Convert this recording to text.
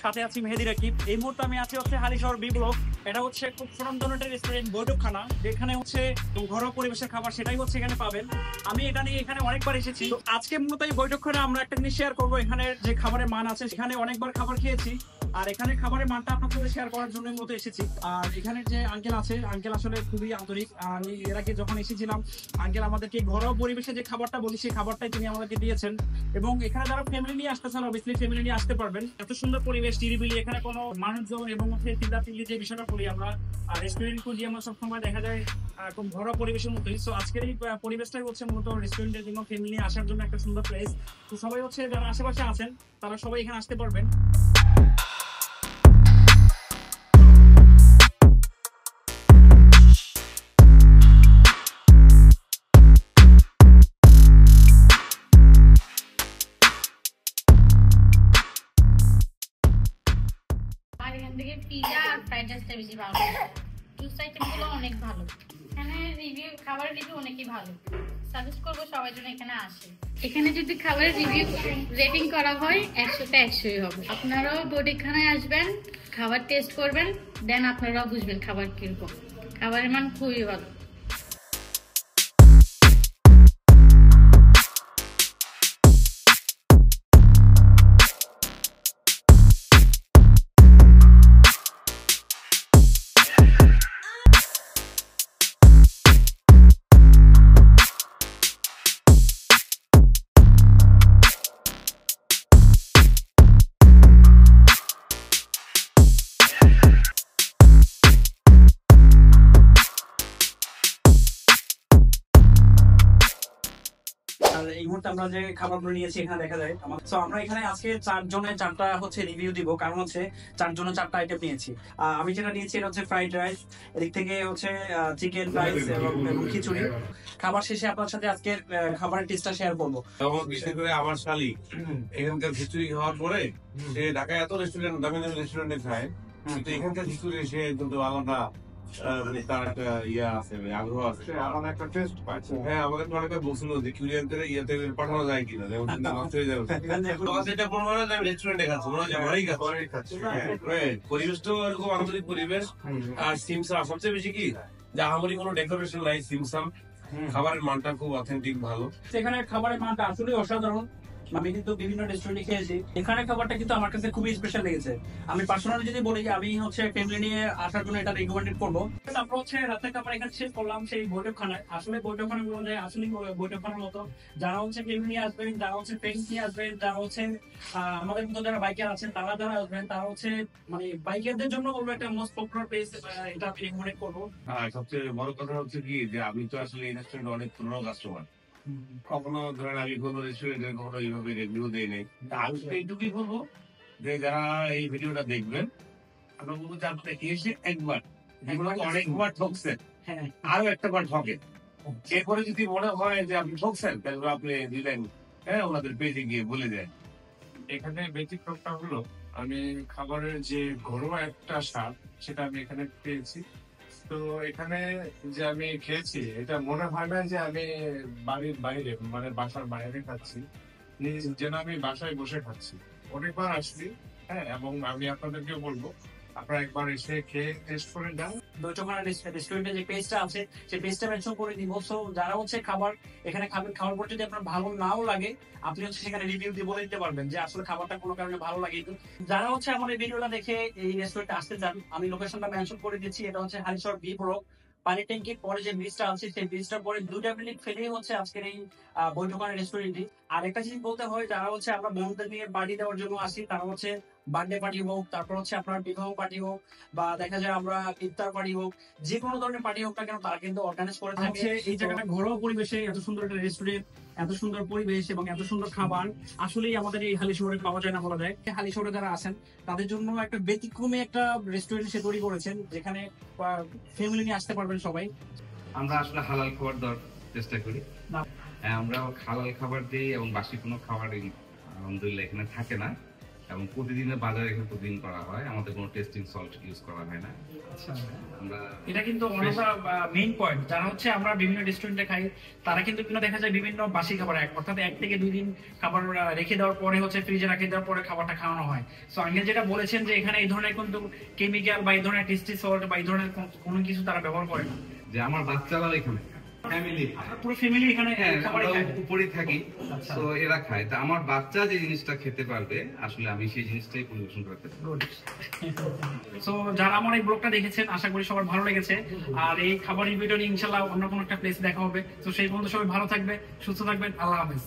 সাথে আছি মেহেদি রাকিব। এই মুহূর্তে আমি আছি হচ্ছে হালিশহর বি ব্লক। এটা হচ্ছে খুব সুনামধন্য একটা রেস্টুরেন্ট, বৈঠকখানা, যেখানে হচ্ছে ঘরোয়া পরিবেশের খাবার সেটাই হচ্ছে এখানে পাবেন। আমি এটা নিয়ে এখানে অনেকবার এসেছি। তো আজকে মূলত এই বৈঠকখানা আমরা একটা জিনিস শেয়ার করবো, এখানে যে খাবারের মান আছে সেখানে অনেকবার খাবার খেয়েছি, আর এখানে খাবারের মানটা আপনার সাথে শেয়ার করার জন্য মতো এসেছি। আর এখানে যে আঙ্কেল আছে, আঙ্কেল আসলে খুবই আন্তরিক। আমি এর আগে যখন এসেছিলাম আঙ্কেল আমাদেরকে ঘরোয়া পরিবেশে যে খাবারটা বলি সেই খাবারটাই তিনি আমাদেরকে দিয়েছেন। এবং এখানে যারা ফ্যামিলি নিয়ে আসতে চান অবভিয়াসলি ফ্যামিলি নিয়ে আসতে পারবেন। এত সুন্দর পরিবেশ, নিরিবিলি, এখানে কোনো মানুষজন এবং হচ্ছে চিল্লাচিল্লি যে বিষয়টা করি আমরা রেস্টুরেন্ট খুঁজি আমরা সবসময় দেখা যায় খুব ঘরোয়া পরিবেশের মতোই। তো আজকের এই পরিবেশটাই হচ্ছে মূলত রেস্টুরেন্টের জন্য ফ্যামিলি নিয়ে আসার জন্য একটা সুন্দর প্লেস। তো সবাই হচ্ছে যারা আশেপাশে আছেন তারা সবাই এখানে আসতে পারবেন। পিজা আর ফ্রাইড রাইসটা বেশি ভালো লাগে। জুস আইটেমগুলো অনেক ভালো। এখানে খাবারের রিভিউ অনেকই ভালো। সাজেস্ট করবো সবাই যেন এখানে আসে। এখানে যদি খাবারের রিভিউ রেটিং করা হয় 100তে 100ই হবে। আপনারাও বৈঠকখানায় আসবেন, খাবার টেস্ট করবেন, দেন আপনারাও বুঝবেন খাবার কিরকম। খাবারের মান খুবই ভালো। এই মুহূর্তে আমরা যে খাবারগুলো নিয়েছি এখানে দেখা যায়। তো আমরা এখানে আজকে 4 জনের 4টা হচ্ছে রিভিউ দিব, কারণ হচ্ছে 4 জনের 4টা আইটেম নিয়েছি। আমি যেটা নিয়েছি এটা হচ্ছে ফ্রাইড রাইস, এদিক থেকে হচ্ছে চিকেন রাইস এবং খিচুড়ি। খাবার শেষে আপনার সাথে আজকে খাবারের টেস্টটা শেয়ার করবো। বিশেষ করে আমার শালি এখানকার খিচুড়ি খাওয়ার পরে সে ঢাকায় এত রেস্টুরেন্ট দামি দামি রেস্টুরেন্টে খায়, কিন্তু এখানকার খিচুড়ি সে কিন্তু আলাদা তার একটা ইয়া আছে, আগ্রহ আছে, একটা টেস্ট পাচ্ছে। হ্যাঁ, আমাকে তো অনেকে বলছিল যে কুরিয়ার ইয়াতে পাঠানো যায় কিনা, যেমন নষ্ট হয়ে যাবে। এটা মনে হয় আমি রেস্টুরেন্টে খাচ্ছি, মনে হয় ঘরেই খাচ্ছি। পরিবেশটাও এরকম আন্তরিক পরিবেশ। আর সিমসাম সবচেয়ে বেশি কি যে আমারই কোনো ডেকোরেশন নাই, সিমসাম খাবারের মানটা খুব অথেন্টিক ভালো। সেখানে খাবারের মানটা আসলে অসাধারণ। আমি কিন্তু বিভিন্ন রেস্টুরেন্টে খেয়েছি, এখানে খাবারটা কিন্তু আমার কাছে খুবই স্পেশাল লেগেছে। আমি পার্সোনালি যদি বলি যে আমি হচ্ছে ফ্যামিলি নিয়ে আসার জন্য এটা রিকমেন্ডেড করবো। তারপর হচ্ছে রাতের খাবার এখানে শেষ করলাম সেই বৈঠকখানায়। আসলে বৈঠকখানা গুলো যায় আসলে বৈঠকখানার মতো। যারা হচ্ছে ফ্যামিলি নিয়ে আসবেন, যারা হচ্ছে ফ্রেন্ডস নিয়ে আসবেন, যারা হচ্ছে আমাদের মতো যারা বাইকার আছেন তারা যারা আসবেন, তারা হচ্ছে মানে বাইকারদের জন্য বলবো একটা মোস্ট পপুলার প্লেস, এটা আমি রিকমেন্ড করবো। সবচেয়ে বড় কথা হচ্ছে কি যে আমি তো আসলে এই রেস্টুরেন্ট অনেক পুরনো কাস্টমার, কখনো ধরেন আমি কোনো রেস্টুরেন্টের কখনো এইভাবে রিভিউ দিই নাই। আমি তো এইটুকুই বলবো যে যারা এই ভিডিওটা দেখবেন আপনার বলবো যে আপনি এসে একবার অনেকবার ঠকছেন, আরো একটা বার ঠকেন। এরপরে যদি মনে হয় যে আপনি ঠকছেন তাহলে আপনি দিলেন ওনাদের পেজে গিয়ে বলে দেন। এখানে ব্যতিক্রমটা হলো আমি খাবারের যে ঘরোয়া একটা স্বাদ সেটা আমি এখানে পেয়েছি। তো এখানে যে আমি খেয়েছি এটা মনে হয় না যে আমি বাড়ির বাইরে মানে বাসার বাইরে খাচ্ছি, যেন আমি বাসায় বসে খাচ্ছি। অনেকবার আসছি, হ্যাঁ, এবং আমি আপনাদেরকে বলবো আপনারা একবার এসে খেয়ে টেস্ট করে যান। বৈঠকখানা রেস্টুরেন্টের যে পেজটা আছে সেই পেজটা মেনশন করে দিব। সো যারা হচ্ছে খাবার এখানে খাবেন, খাওয়ার পর যদি আপনার ভালো নাও লাগে আপনি হচ্ছে সেখানে রিভিউ দিয়ে বলে দিতে পারবেন যে আসলে খাবারটা কোনো কারণে ভালো লাগে। যারা হচ্ছে আমার এই ভিডিওটা দেখে এই রেস্টুরেন্টে আসতে চান আমি লোকেশনটা মেনশন করে দিচ্ছি। এটা হচ্ছে হালিশহর বি ব্লক। পানি ট্যাঙ্কির পরে যে ব্রিজটা আছে সেই ব্রিজটার পরে 2টা মিনিট ফেলেই হচ্ছে আজকের এই বৈঠকখানা রেস্টুরেন্টটি। আর একটা জিনিস বলতে হয়, যারা হচ্ছে আমরা বন্ধুদের নিয়ে পার্টি দেওয়ার জন্য আসি তারা হচ্ছে বার্থডে পার্টি হোক, তারপর হচ্ছে আপনার বিবাহ পার্টি হোক, বা দেখা যায় আমরা ইফতার পার্টি হোক, যে কোনো ধরনের পার্টি হোক না কেন তারা কিন্তু অর্গানাইজ করে থাকে। এই জায়গাটা ঘরোয়া পরিবেশে এত সুন্দর একটা রেস্টুরেন্ট, এত সুন্দর পরিবেশ এবং এত সুন্দর খাবার আসলেই আমাদের এই হালিশহরে পাওয়া যায় না বলা যায়। হালিশহরে যারা আছেন তাদের জন্য একটা ব্যতিক্রমী একটা রেস্টুরেন্ট সে তৈরি করেছেন, যেখানে ফ্যামিলি নিয়ে আসতে পারবেন সবাই। আমরা আসলে হালাল খাবার দেওয়ার চেষ্টা করি। না। হ্যাঁ, আমরা হালাল খাবার দিই এবং বাসি কোনো খাবারই আলহামদুলিল্লাহ এখানে থাকে না, এবং প্রতিদিনের বাজার এখানে প্রতিদিন করা হয়, আমাদের কোনো টেস্টিং সল্ট ইউজ করা হয় না। আমরা এটা কিন্তু মেইন পয়েন্ট, যারা হচ্ছে আমরা বিভিন্ন রেস্টুরেন্টে খাই তারা কিন্তু দেখা যায় বিভিন্ন বাসি খাবার অর্থাৎ 1 থেকে 2 দিন খাবার রেখে দেওয়ার পরে হচ্ছে ফ্রিজে রেখে দেওয়ার পরে খাবারটা খাওয়ানো হয়। সো আঙ্কেল যেটা বলেছেন যে এখানে এই ধরনের কিন্তু কেমিক্যাল বা এই ধরনের টেস্টি সল্ট বা এই ধরনের কোনো কিছু তারা ব্যবহার করে না। যে আমার বাচ্চারাও এখানে ফ্যামিলি, আপনার পুরো ফ্যামিলি এখানে খাবারই খায়। উপরে থাকি, আচ্ছা। তো এরা খায়। তা আমার বাচ্চা যে জিনিসটা খেতে পারবে আসলে আমি সেই জিনিসটাই পরিবেশন করতে পারবো। সো যারা আমার এই ব্লগটা দেখেছেন আশা করি সবার ভালো লেগেছে। আর এই খাবার রিভিউটা ইনশাআল্লাহ অন্য কোনো একটা প্লেসে দেখা হবে। তো সেই পর্যন্ত সবাই ভালো থাকবে, সুস্থ থাকবেন। আল্লাহ হাফেজ।